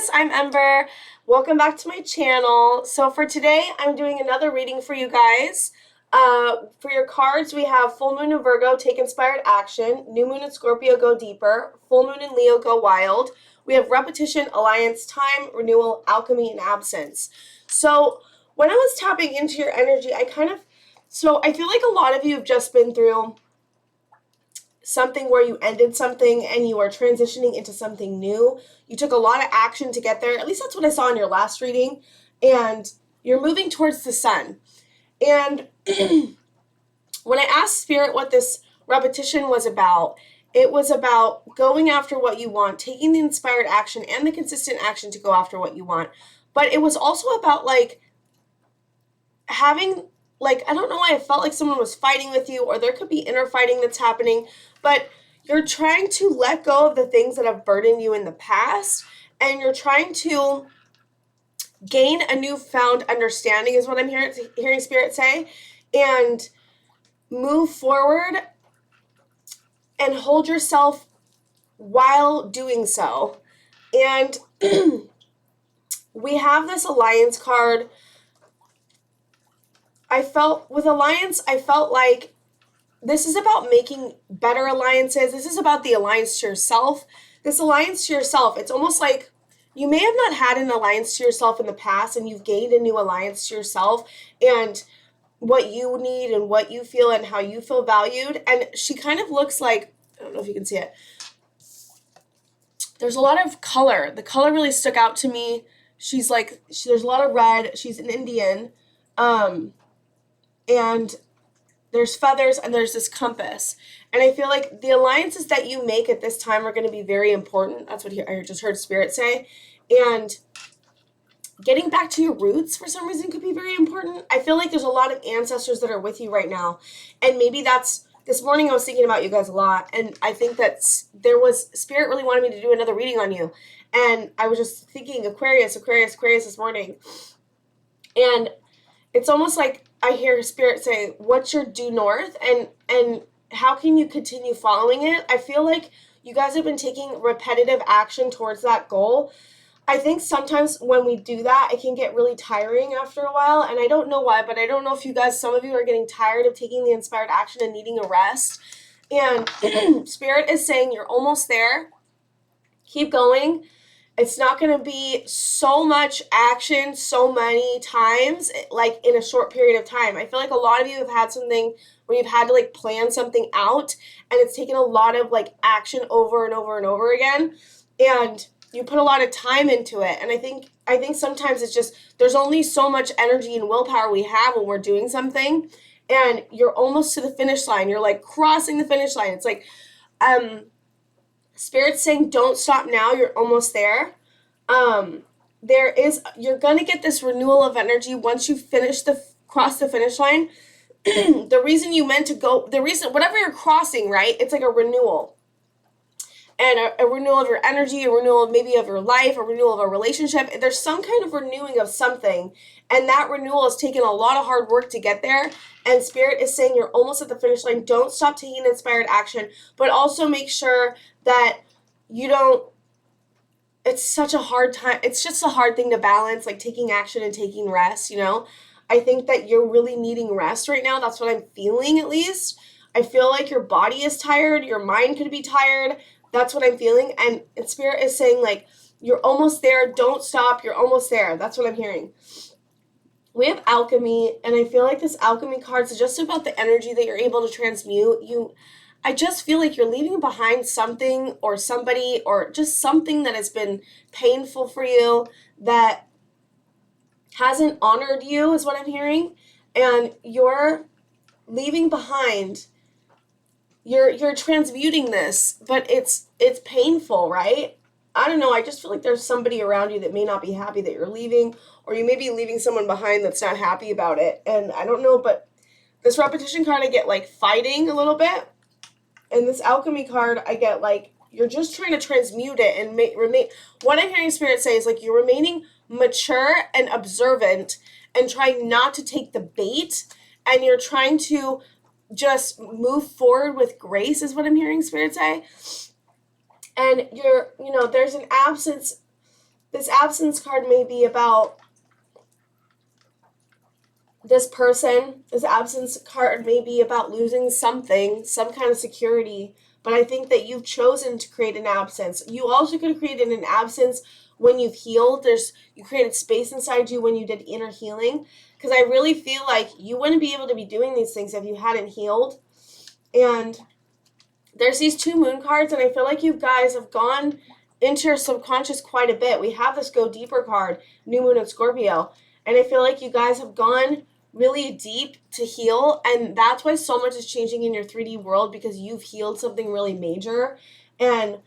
Aquarius, I'm Ember. Welcome back to my channel. So for today, I'm doing another reading for you guys. For your cards, we have Full Moon in Virgo, Take Inspired Action. New Moon in Scorpio, Go Deeper. Full Moon in Leo, Go Wild. We have Repetition, Alliance, Time, Renewal, Alchemy, and Absence. So when I was tapping into your energy, I feel like a lot of you have just been through something where you ended something and you are transitioning into something new. You took a lot of action to get there. At least that's what I saw in your last reading. And you're moving towards the sun. And when I asked Spirit what this repetition was about, it was about going after what you want, taking the inspired action and the consistent action to go after what you want. But it was also about having, I don't know why I felt like someone was fighting with you, or there could be inner fighting that's happening, but you're trying to let go of the things that have burdened you in the past, and you're trying to gain a newfound understanding, is what I'm hearing Spirit say, and move forward and hold yourself while doing so. And we have this Alliance card. With Alliance, I felt like this is about making better alliances. This is about the alliance to yourself. This alliance to yourself, it's almost like you may have not had an alliance to yourself in the past, and you've gained a new alliance to yourself and what you need and what you feel and how you feel valued. And she kind of looks like, I don't know if you can see it, there's a lot of color. The color really stuck out to me. There's a lot of red. She's an Indian. And there's feathers and there's this compass. And I feel like the alliances that you make at this time are going to be very important. That's what I just heard Spirit say. And getting back to your roots for some reason could be very important. I feel like there's a lot of ancestors that are with you right now. And maybe this morning I was thinking about you guys a lot. And I think that Spirit really wanted me to do another reading on you. And I was just thinking Aquarius this morning. And it's almost like I hear Spirit say, what's your due north, and how can you continue following it? I feel like you guys have been taking repetitive action towards that goal. I think sometimes when we do that, it can get really tiring after a while, and I don't know why, but I don't know if some of you are getting tired of taking the inspired action and needing a rest. And Spirit is saying you're almost there. Keep going. It's not going to be so much action so many times, in a short period of time. I feel like a lot of you have had something where you've had to plan something out, and it's taken a lot of action over and over and over again, and you put a lot of time into it. And I think sometimes it's just, there's only so much energy and willpower we have when we're doing something, and you're almost to the finish line. You're crossing the finish line. It's Spirit's saying, don't stop now. You're almost there. You're going to get this renewal of energy once you cross the finish line. The reason you meant to go, whatever you're crossing, right? It's like a renewal. And a renewal of your energy, a renewal maybe of your life, a renewal of a relationship. There's some kind of renewing of something. And that renewal has taken a lot of hard work to get there. And Spirit is saying you're almost at the finish line. Don't stop taking inspired action, but also make sure that you don't, it's such a hard time. It's just a hard thing to balance, taking action and taking rest, I think that you're really needing rest right now. That's what I'm feeling, at least. I feel like your body is tired. Your mind could be tired. That's what I'm feeling. And Spirit is saying, you're almost there. Don't stop. You're almost there. That's what I'm hearing. We have alchemy, and I feel like this alchemy card is just about the energy that you're able to transmute. I just feel like you're leaving behind something or somebody, or just something that has been painful for you, that hasn't honored you, is what I'm hearing. And you're leaving behind, you're transmuting this, but it's painful, right? I don't know. I just feel like there's somebody around you that may not be happy that you're leaving, or you may be leaving someone behind that's not happy about it. And I don't know, but this repetition card, I get fighting a little bit. And this alchemy card, I get you're just trying to transmute it and remain. What I'm hearing Spirit say is you're remaining mature and observant and trying not to take the bait, and you're trying to just move forward with grace, is what I'm hearing Spirit say. And there's an absence This absence card may be about this person. This absence card may be about losing something, some kind of security, but I think that you've chosen to create an absence. You also could have created an absence when you've healed. You created space inside you when you did inner healing, because I really feel like you wouldn't be able to be doing these things if you hadn't healed. And there's these 2 moon cards, and I feel like you guys have gone into your subconscious quite a bit. We have this go deeper card, new moon in Scorpio, and I feel like you guys have gone really deep to heal, and that's why so much is changing in your 3D world, because you've healed something really major, and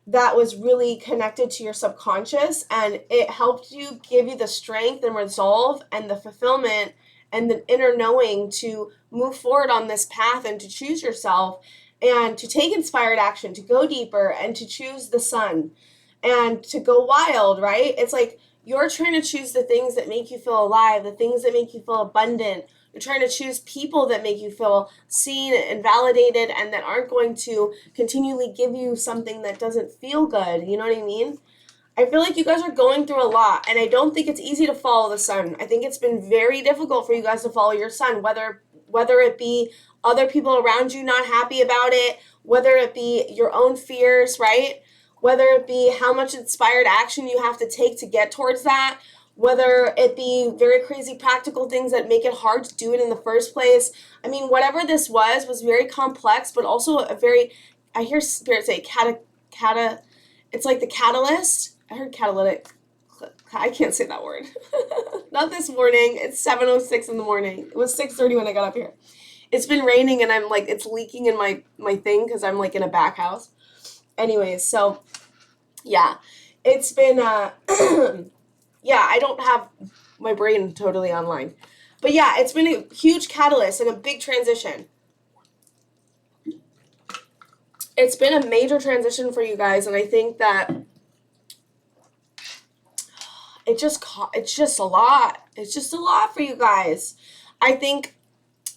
that was really connected to your subconscious, and it helped you, give you the strength and resolve and the fulfillment and the inner knowing to move forward on this path and to choose yourself and to take inspired action, to go deeper and to choose the sun and to go wild, right? It's like you're trying to choose the things that make you feel alive, the things that make you feel abundant. You're trying to choose people that make you feel seen and validated and that aren't going to continually give you something that doesn't feel good. You know what I mean? I feel like you guys are going through a lot, and I don't think it's easy to follow the sun. I think it's been very difficult for you guys to follow your sun, whether it be other people around you not happy about it, whether it be your own fears, right? Whether it be how much inspired action you have to take to get towards that, whether it be very crazy practical things that make it hard to do it in the first place. I mean, whatever this was very complex, but also a very, I hear spirit say it's like the catalyst. I heard catalytic. I can't say that word. Not this morning. It's 7:06 in the morning. It was 6:30 when I got up here. It's been raining and I'm like, it's leaking in my thing because I'm like in a back house. Anyways, so yeah, it's been, yeah, I don't have my brain totally online. But yeah, it's been a huge catalyst and a big transition. It's been a major transition for you guys, and I think that it's just a lot. It's just a lot for you guys. I think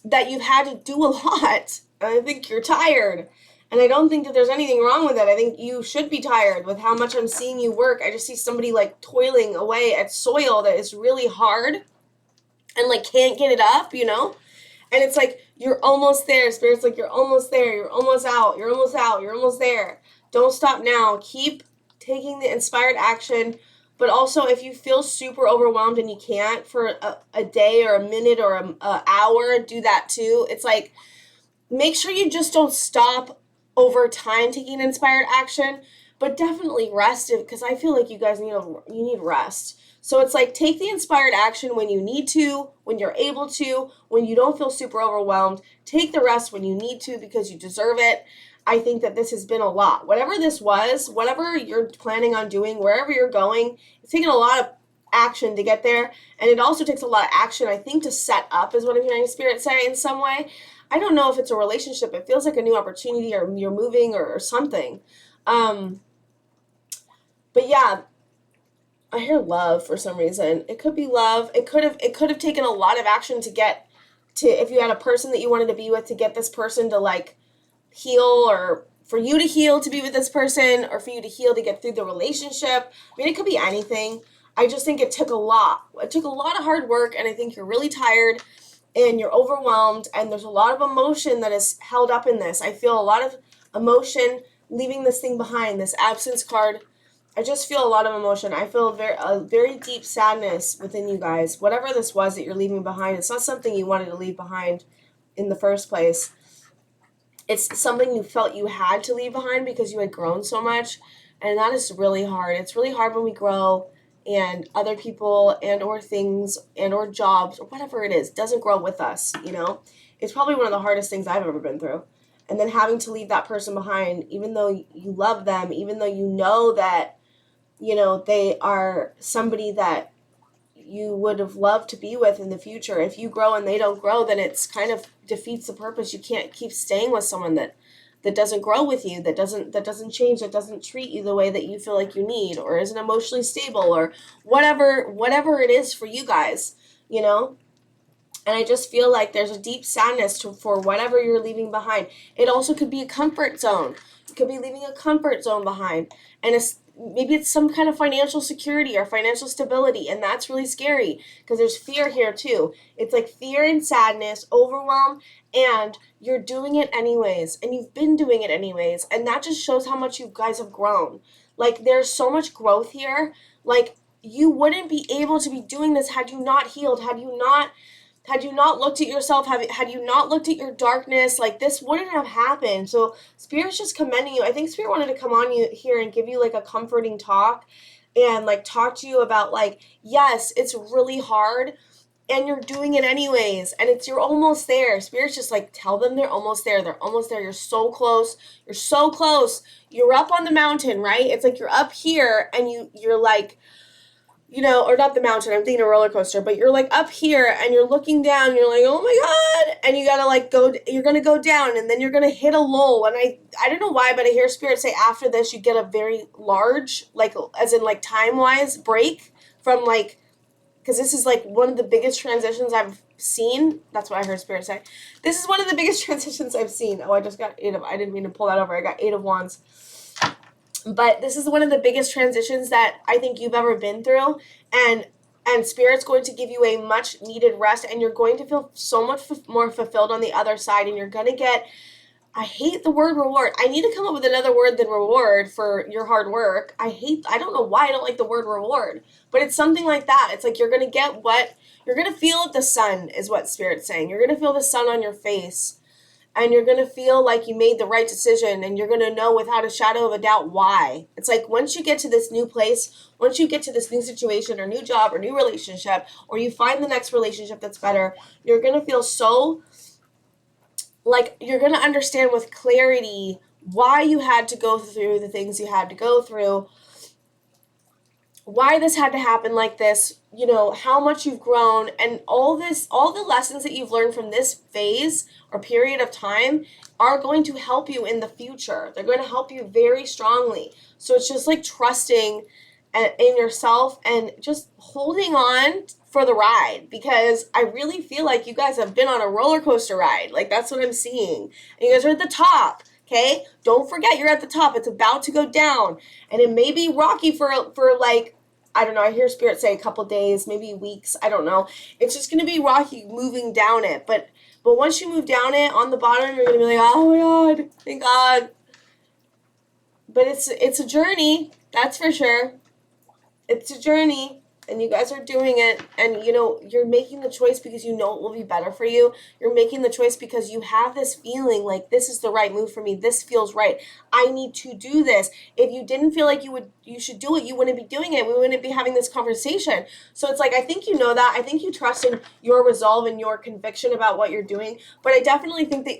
that you've had to do a lot. I think you're tired. And I don't think that there's anything wrong with it. I think you should be tired with how much I'm seeing you work. I just see somebody like toiling away at soil that is really hard and like can't get it up, you know? And it's like, you're almost there. Spirit's like, you're almost there. You're almost out. You're almost out. You're almost there. Don't stop now. Keep taking the inspired action. But also, if you feel super overwhelmed and you can't for a day or a minute or an hour, do that too. It's like, make sure you just don't stop over time taking inspired action, but definitely rest it, because I feel like you guys you need rest. So it's like, take the inspired action when you need to, when you're able to, when you don't feel super overwhelmed. Take the rest when you need to because you deserve it. I think that this has been a lot. Whatever this was, whatever you're planning on doing, wherever you're going, it's taken a lot of action to get there. And it also takes a lot of action, I think, to set up, is what I'm hearing Spirit say in some way. I don't know if it's a relationship. It feels like a new opportunity, or you're moving or something. But yeah, I hear love for some reason. It could be love. It could have taken a lot of action to get to, if you had a person that you wanted to be with, to get this person to like heal, or for you to heal to be with this person, or for you to heal to get through the relationship. I mean, it could be anything. I just think it took a lot. It took a lot of hard work, and I think you're really tired and you're overwhelmed, and there's a lot of emotion that is held up in this. I feel a lot of emotion leaving this thing behind, this absence card. I just feel a lot of emotion. I feel a very deep sadness within you guys. Whatever this was that you're leaving behind, it's not something you wanted to leave behind in the first place. It's something you felt you had to leave behind because you had grown so much, and that is really hard. It's really hard when we grow and other people and or things and or jobs or whatever it is doesn't grow with us, you know? It's probably one of the hardest things I've ever been through. And then having to leave that person behind, even though you love them, even though you know that, you know, they are somebody that you would have loved to be with in the future. If you grow and they don't grow, then it's kind of defeats the purpose. You can't keep staying with someone that doesn't grow with you, that doesn't change, that doesn't treat you the way that you feel like you need, or isn't emotionally stable, or whatever it is for you guys, you know? And I just feel like there's a deep sadness for whatever you're leaving behind. It also could be a comfort zone. You could be leaving a comfort zone behind. And maybe it's some kind of financial security or financial stability, and that's really scary because there's fear here too. It's like fear and sadness, overwhelm, and you're doing it anyways, and you've been doing it anyways, and that just shows how much you guys have grown. Like, there's so much growth here. Like, you wouldn't be able to be doing this had you not healed, had you not looked at yourself, had you not looked at your darkness. Like, this wouldn't have happened. So Spirit's just commending you. I think Spirit wanted to come on you here and give you like a comforting talk and like talk to you about like, yes, it's really hard and you're doing it anyways, and you're almost there. Spirit's just like, tell them they're almost there. They're almost there. You're so close. You're so close. You're up on the mountain, right? It's like you're up here and you're like, you know, or not the mountain, I'm thinking a roller coaster, but you're like up here and you're looking down and you're like, oh my God. And you gotta like you're gonna go down and then you're gonna hit a lull. And I don't know why, but I hear Spirit say after this, you get a very large, like, as in like time-wise break from like, because this is like one of the biggest transitions I've seen. That's what I heard Spirit say. This is one of the biggest transitions I've seen. Oh, I just got I didn't mean to pull that over. I got 8 of Wands. But this is one of the biggest transitions that I think you've ever been through, and Spirit's going to give you a much needed rest, and you're going to feel so much more fulfilled on the other side, and you're going to get, I hate the word reward. I need to come up with another word than reward for your hard work. I don't know why I don't like the word reward, but it's something like that. It's like you're going to get what, you're going to feel the sun is what Spirit's saying. You're going to feel the sun on your face. And you're going to feel like you made the right decision, and you're going to know without a shadow of a doubt why. It's like once you get to this new place, once you get to this new situation or new job or new relationship, or you find the next relationship that's better, you're going to feel so, like, you're going to understand with clarity why you had to go through the things you had to go through, why this had to happen like this, you know, how much you've grown, and all the lessons that you've learned from this phase or period of time are going to help you in the future. They're going to help you very strongly. So it's just like trusting in yourself and just holding on for the ride, because I really feel like you guys have been on a roller coaster ride. Like, that's what I'm seeing. And you guys are at the top. Okay, don't forget you're at the top. It's about to go down, and it may be rocky for like, I don't know. I hear Spirit say a couple days, maybe weeks. I don't know. It's just gonna be rocky moving down it, but once you move down it on the bottom, you're gonna be like, oh my God, thank God. But it's a journey, that's for sure. It's a journey. And you guys are doing it, and you know, you're making the choice because you know it will be better for you. You're making the choice because you have this feeling like this is the right move for me. This feels right. I need to do this. If you didn't feel like you should do it, you wouldn't be doing it. We wouldn't be having this conversation. So it's like, I think you know that. I think you trust in your resolve and your conviction about what you're doing. But I definitely think that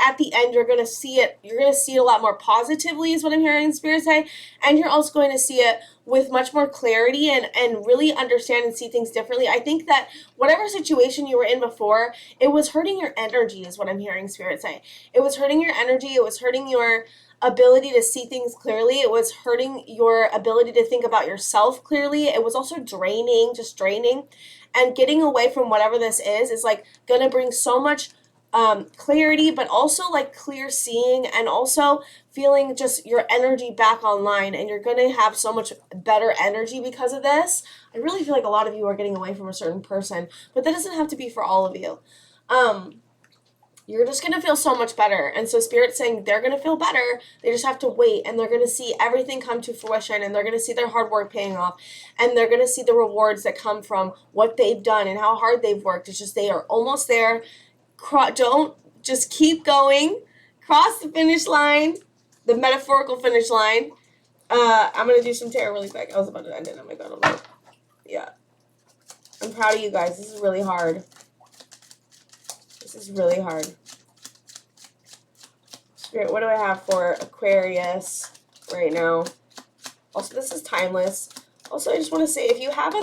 at the end, you're going to see it. You're going to see it a lot more positively is what I'm hearing Spirit say. And you're also going to see it with much more clarity and really understand and see things differently. I think that whatever situation you were in before, it was hurting your energy is what I'm hearing Spirit say. It was hurting your energy. It was hurting your ability to see things clearly. It was hurting your ability to think about yourself clearly. It was also draining. And getting away from whatever this is like going to bring so much clarity, but also like clear seeing, and also feeling just your energy back online, and you're going to have so much better energy because of this. I really feel like a lot of you are getting away from a certain person, but that doesn't have to be for all of you. You're just going to feel so much better. And so Spirit's saying they're going to feel better. They just have to wait, and they're going to see everything come to fruition, and they're going to see their hard work paying off, and they're going to see the rewards that come from what they've done and how hard they've worked. It's just, they are almost there. Don't just keep going. Cross the finish line, the metaphorical finish line. I'm going to do some tarot really quick. I was about to end it. Oh my God. Yeah. I'm proud of you guys. This is really hard. This is really hard. Spirit, what do I have for Aquarius right now? Also, this is timeless. Also, I just want to say, if you have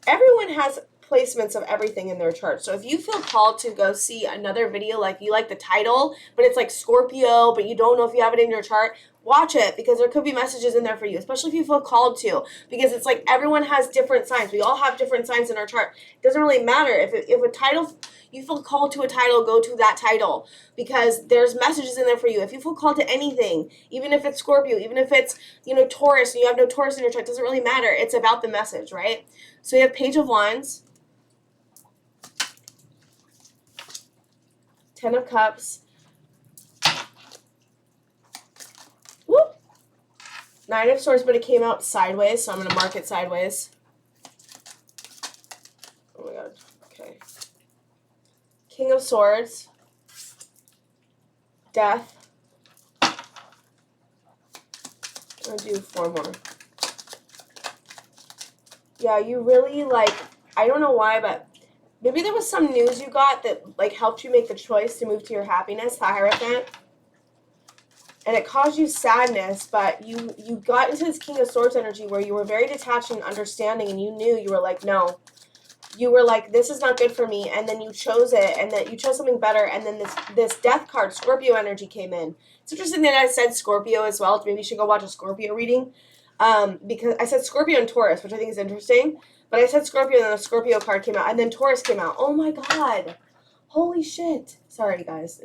everyone has placements of everything in their chart. So if you feel called to go see another video, like you like the title, but it's like Scorpio, but you don't know if you have it in your chart, watch it, because there could be messages in there for you, especially if you feel called to, because it's like everyone has different signs. We all have different signs in our chart. It doesn't really matter. If a title, you feel called to a title, go to that title, because there's messages in there for you. If you feel called to anything, even if it's Scorpio, even if it's, Taurus, and you have no Taurus in your chart, it doesn't really matter. It's about the message, right? So you have Page of Wands, 10 of Cups, whoop, 9 of Swords, but it came out sideways, so I'm going to mark it sideways. Oh my god, okay. King of Swords, Death. I'm going to do 4 more. Yeah, you really, I don't know why, but maybe there was some news you got that, helped you make the choice to move to your happiness, the Hierophant. And it caused you sadness, but you got into this King of Swords energy where you were very detached and understanding, and you knew, you were like, no. You were like, this is not good for me, and then you chose it, and then you chose something better, and then this Death card, Scorpio energy, came in. It's interesting that I said Scorpio as well. Maybe you should go watch a Scorpio reading, because I said Scorpio and Taurus, which I think is interesting, but I said Scorpio, and then the Scorpio card came out, and then Taurus came out. Oh my god. Holy shit. Sorry, guys.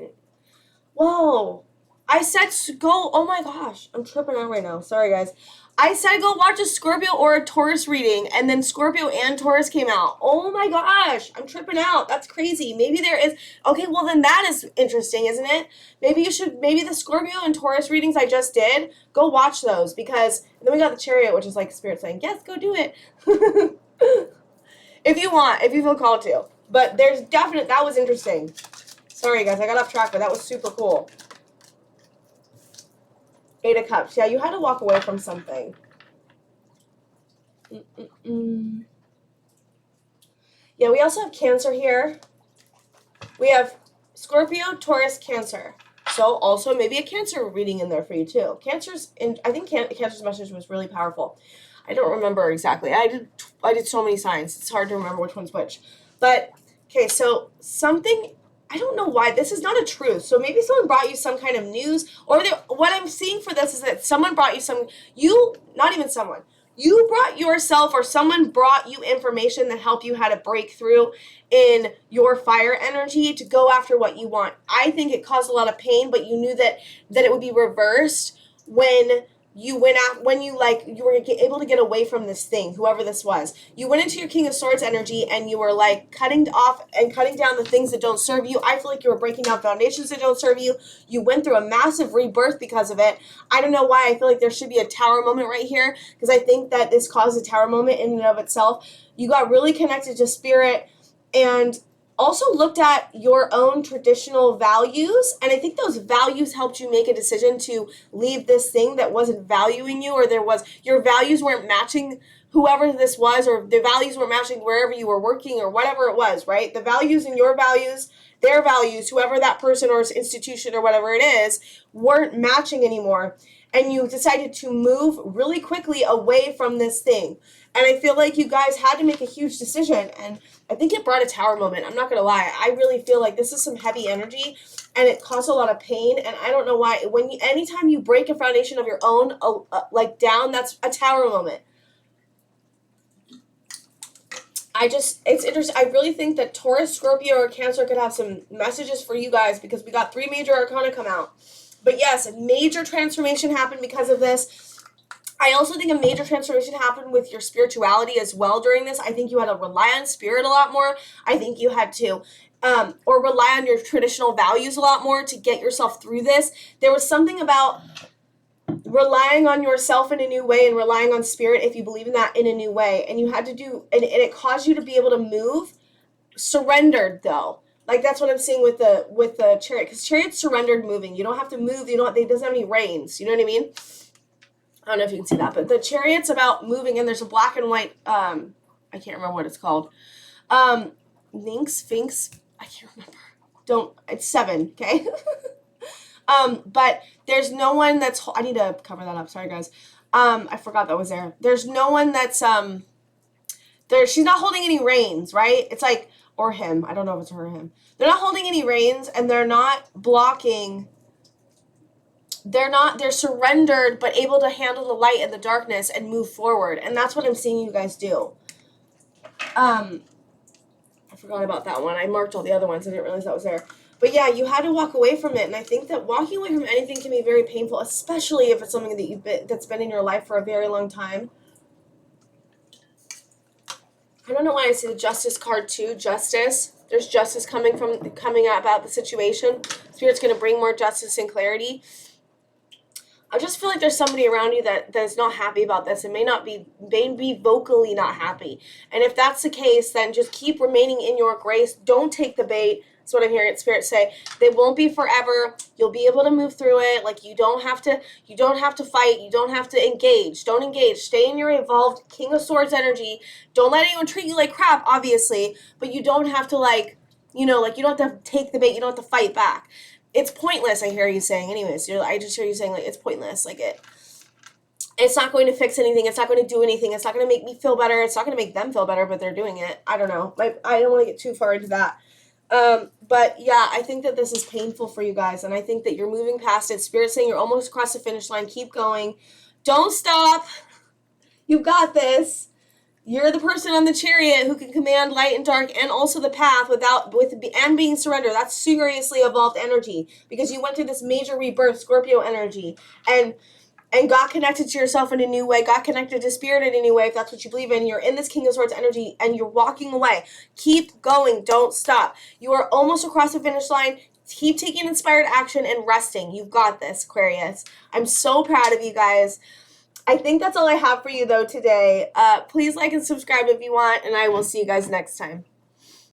Whoa. I said go, oh my gosh, I'm tripping out right now. Sorry, guys. I said go watch a Scorpio or a Taurus reading, and then Scorpio and Taurus came out. Oh my gosh, I'm tripping out. That's crazy. Maybe there is, okay, well then that is interesting, isn't it? Maybe the Scorpio and Taurus readings I just did, go watch those, because then we got the Chariot, which is like Spirit saying, yes, go do it. If you want, if you feel called to. But there's that was interesting. Sorry, guys, I got off track, but that was super cool. 8 of Cups. Yeah, you had to walk away from something. Yeah, we also have Cancer here. We have Scorpio, Taurus, Cancer. So also maybe a Cancer reading in there for you too. I think Cancer's message was really powerful. I don't remember exactly. I did so many signs. It's hard to remember which one's which. But okay, so something, I don't know why. This is not a truth. So maybe someone brought you some kind of news, or what I'm seeing for this is that someone brought you not even someone. You brought yourself, or someone brought you information that helped you how to break through in your fire energy to go after what you want. I think it caused a lot of pain, but you knew that it would be reversed when you went out, when you were able to get away from this thing, whoever this was. You went into your King of Swords energy, and you were cutting off and cutting down the things that don't serve you. I feel like you were breaking down foundations that don't serve you. You went through a massive rebirth because of it. I don't know why I feel like there should be a tower moment right here, because I think that this caused a tower moment in and of itself. You got really connected to spirit, and also looked at your own traditional values, and I think those values helped you make a decision to leave this thing that wasn't valuing you, or your values weren't matching whoever this was, or the values weren't matching wherever you were working, or whatever it was, right? The values and your values, their values, whoever that person or institution or whatever it is, weren't matching anymore, and you decided to move really quickly away from this thing. And I feel like you guys had to make a huge decision, and I think it brought a tower moment. I'm not going to lie. I really feel like this is some heavy energy, and it caused a lot of pain, and I don't know why. Anytime you break a foundation of your own, down, that's a tower moment. It's interesting. I really think that Taurus, Scorpio, or Cancer could have some messages for you guys, because we got 3 major arcana come out. But yes, a major transformation happened because of this. I also think a major transformation happened with your spirituality as well during this. I think you had to rely on spirit a lot more. I think you had to or rely on your traditional values a lot more to get yourself through this. There was something about relying on yourself in a new way and relying on spirit, if you believe in that, in a new way. And you had to do, and it caused you to be able to move. Surrendered, though. That's what I'm seeing with the Chariot, because Chariot's surrendered moving. You don't have to move. It doesn't have any reins. You know what I mean? I don't know if you can see that, but the Chariot's about moving, and there's a black and white, I can't remember what it's called. Sphinx, I can't remember. It's 7, okay? But there's no one that's, I need to cover that up, sorry guys. I forgot that was there. There's no one that's, she's not holding any reins, right? It's or him, I don't know if it's her or him. They're not holding any reins, and they're not blocking they're surrendered, but able to handle the light and the darkness and move forward. And that's what I'm seeing you guys do. I forgot about that one. I marked all the other ones. I didn't realize that was there. But yeah, you had to walk away from it. And I think that walking away from anything can be very painful, especially if it's something that that's been in your life for a very long time. I don't know why I see the justice card too. Justice. There's justice coming out about the situation. Spirit's going to bring more justice and clarity. I just feel like there's somebody around you that is not happy about this and may be vocally not happy. And if that's the case, then just keep remaining in your grace. Don't take the bait. That's what I'm hearing Spirit say. They won't be forever. You'll be able to move through it. Like you don't have to fight. You don't have to engage. Don't engage. Stay in your evolved King of Swords energy. Don't let anyone treat you like crap, obviously, but you don't have to you don't have to take the bait. You don't have to fight back. It's pointless, I hear you saying. Anyways, I just hear you saying, it's pointless. It's not going to fix anything. It's not going to do anything. It's not going to make me feel better. It's not going to make them feel better, but they're doing it. I don't know. I don't want to get too far into that. But yeah, I think that this is painful for you guys, and I think that you're moving past it. Spirit's saying you're almost across the finish line. Keep going. Don't stop. You've got this. You're the person on the chariot who can command light and dark and also the path and being surrendered. That's seriously evolved energy because you went through this major rebirth, Scorpio energy, and got connected to yourself in a new way, got connected to Spirit in a new way, if that's what you believe in. You're in this King of Swords energy and you're walking away. Keep going. Don't stop. You are almost across the finish line. Keep taking inspired action and resting. You've got this, Aquarius. I'm so proud of you guys. I think that's all I have for you, though, today. Please like and subscribe if you want, and I will see you guys next time.